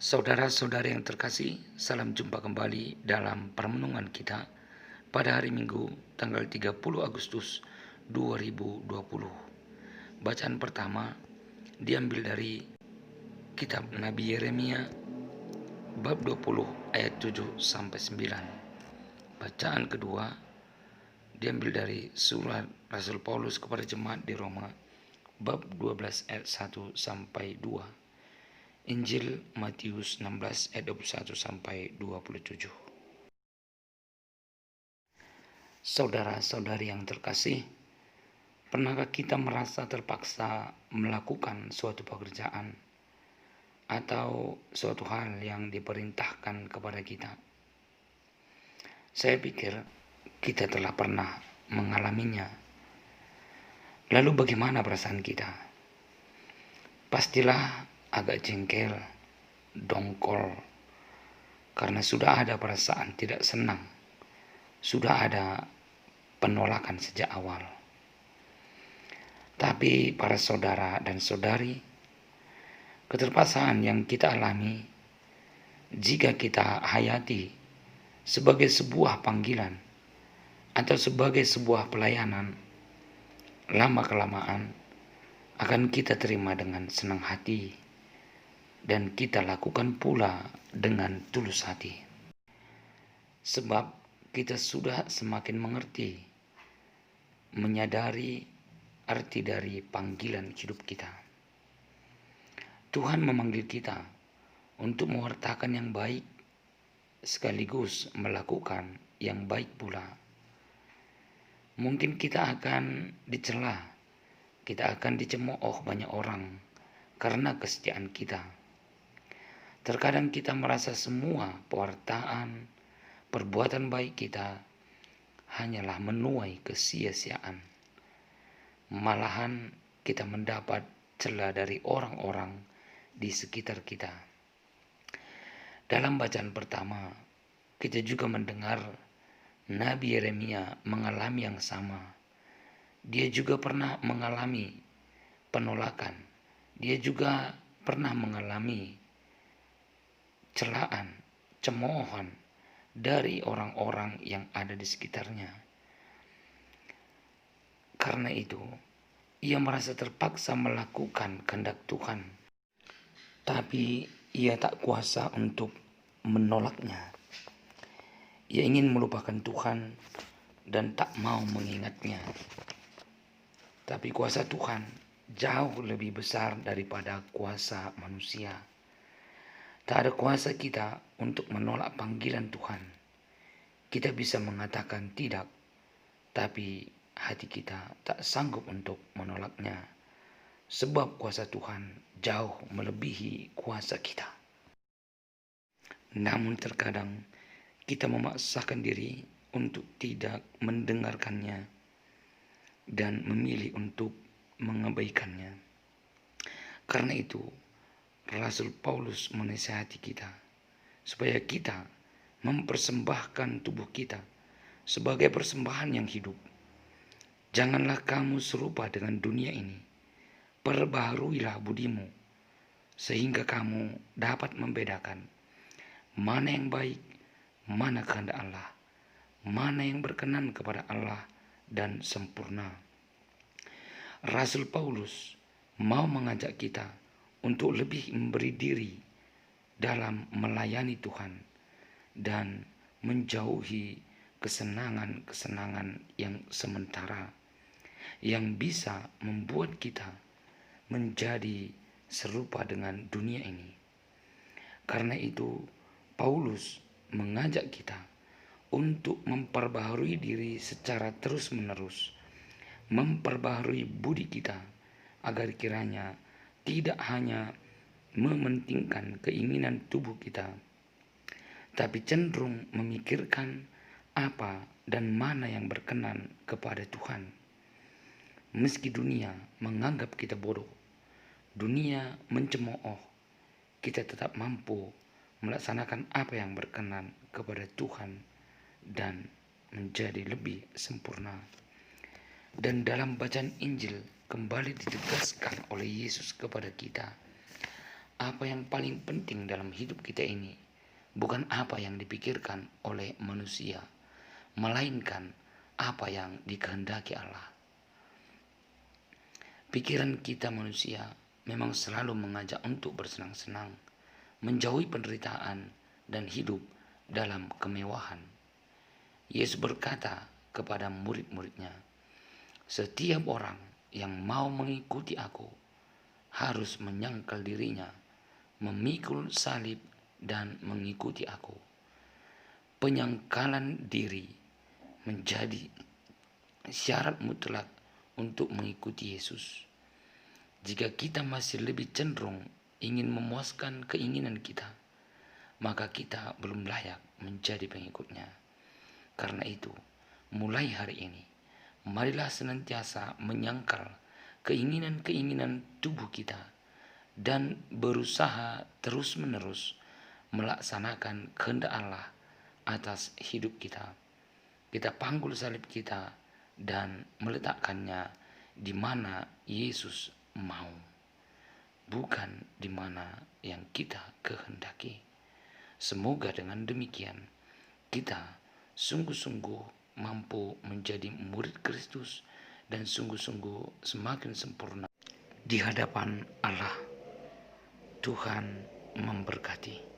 Saudara-saudari yang terkasih, salam jumpa kembali dalam permenungan kita pada hari Minggu tanggal 30 Agustus 2020. Bacaan pertama diambil dari kitab Nabi Yeremia bab 20 ayat 7 sampai 9. Bacaan kedua diambil dari surat Rasul Paulus kepada jemaat di Roma bab 12 ayat 1 sampai 2. Injil Matius 16 ayat 21 sampai 27. Saudara-saudari yang terkasih, pernahkah kita merasa terpaksa melakukan suatu pekerjaan atau suatu hal yang diperintahkan kepada kita? Saya pikir kita telah pernah mengalaminya. Lalu bagaimana perasaan kita? Pastilah agak jengkel, dongkol, karena sudah ada perasaan tidak senang, sudah ada penolakan sejak awal. Tapi para saudara dan saudari, keterpaksaan yang kita alami, jika kita hayati sebagai sebuah panggilan atau sebagai sebuah pelayanan, lama-kelamaan akan kita terima dengan senang hati dan kita lakukan pula dengan tulus hati. Sebab kita sudah semakin mengerti, menyadari arti dari panggilan hidup kita. Tuhan memanggil kita untuk mewartakan yang baik sekaligus melakukan yang baik pula. Mungkin kita akan dicela, kita akan dicemooh banyak orang karena kesetiaan kita. Terkadang kita merasa semua pewartaan, perbuatan baik kita hanyalah menuai kesia-siaan. Malahan kita mendapat cela dari orang-orang di sekitar kita. Dalam bacaan pertama, kita juga mendengar Nabi Yeremia mengalami yang sama. Dia juga pernah mengalami penolakan. Dia juga pernah mengalami celaan, cemoohan dari orang-orang yang ada di sekitarnya. Karena itu, ia merasa terpaksa melakukan kehendak Tuhan, tapi ia tak kuasa untuk menolaknya. Ia ingin melupakan Tuhan dan tak mau mengingatnya. Tapi kuasa Tuhan jauh lebih besar daripada kuasa manusia. Tak ada kuasa kita untuk menolak panggilan Tuhan. Kita bisa mengatakan tidak, tapi hati kita tak sanggup untuk menolaknya. Sebab kuasa Tuhan jauh melebihi kuasa kita. Namun terkadang kita memaksakan diri untuk tidak mendengarkannya dan memilih untuk mengabaikannya. Karena itu, Rasul Paulus menasihati kita supaya kita mempersembahkan tubuh kita sebagai persembahan yang hidup. Janganlah kamu serupa dengan dunia ini. Perbaharuilah budimu sehingga kamu dapat membedakan mana yang baik, mana kehendak Allah, mana yang berkenan kepada Allah dan sempurna. Rasul Paulus mau mengajak kita untuk lebih memberi diri dalam melayani Tuhan dan menjauhi kesenangan-kesenangan yang sementara yang bisa membuat kita menjadi serupa dengan dunia ini. Karena itu, Paulus mengajak kita untuk memperbaharui diri secara terus-menerus, memperbaharui budi kita agar kiranya tidak hanya mementingkan keinginan tubuh kita, tapi cenderung memikirkan apa dan mana yang berkenan kepada Tuhan. Meski dunia menganggap kita bodoh, dunia mencemooh, kita tetap mampu melaksanakan apa yang berkenan kepada Tuhan dan menjadi lebih sempurna. Dan dalam bacaan Injil kembali ditegaskan oleh Yesus kepada kita apa yang paling penting dalam hidup kita ini bukan apa yang dipikirkan oleh manusia, melainkan apa yang dikehendaki Allah. Pikiran kita manusia memang selalu mengajak untuk bersenang-senang, menjauhi penderitaan, dan hidup dalam kemewahan. Yesus berkata kepada murid-muridnya, "Setiap orang yang mau mengikuti aku harus menyangkal dirinya, memikul salib dan mengikuti aku." Penyangkalan diri menjadi syarat mutlak untuk mengikuti Yesus. Jika kita masih lebih cenderung ingin memuaskan keinginan kita, maka kita belum layak menjadi pengikutnya. Karena itu, mulai hari ini, marilah senantiasa menyangkal keinginan-keinginan tubuh kita dan berusaha terus-menerus melaksanakan kehendak Allah atas hidup kita. Kita panggul salib kita dan meletakkannya di mana Yesus mau, bukan di mana yang kita kehendaki. Semoga dengan demikian kita sungguh-sungguh mampu menjadi murid Kristus dan sungguh-sungguh semakin sempurna di hadapan Allah. Tuhan memberkati.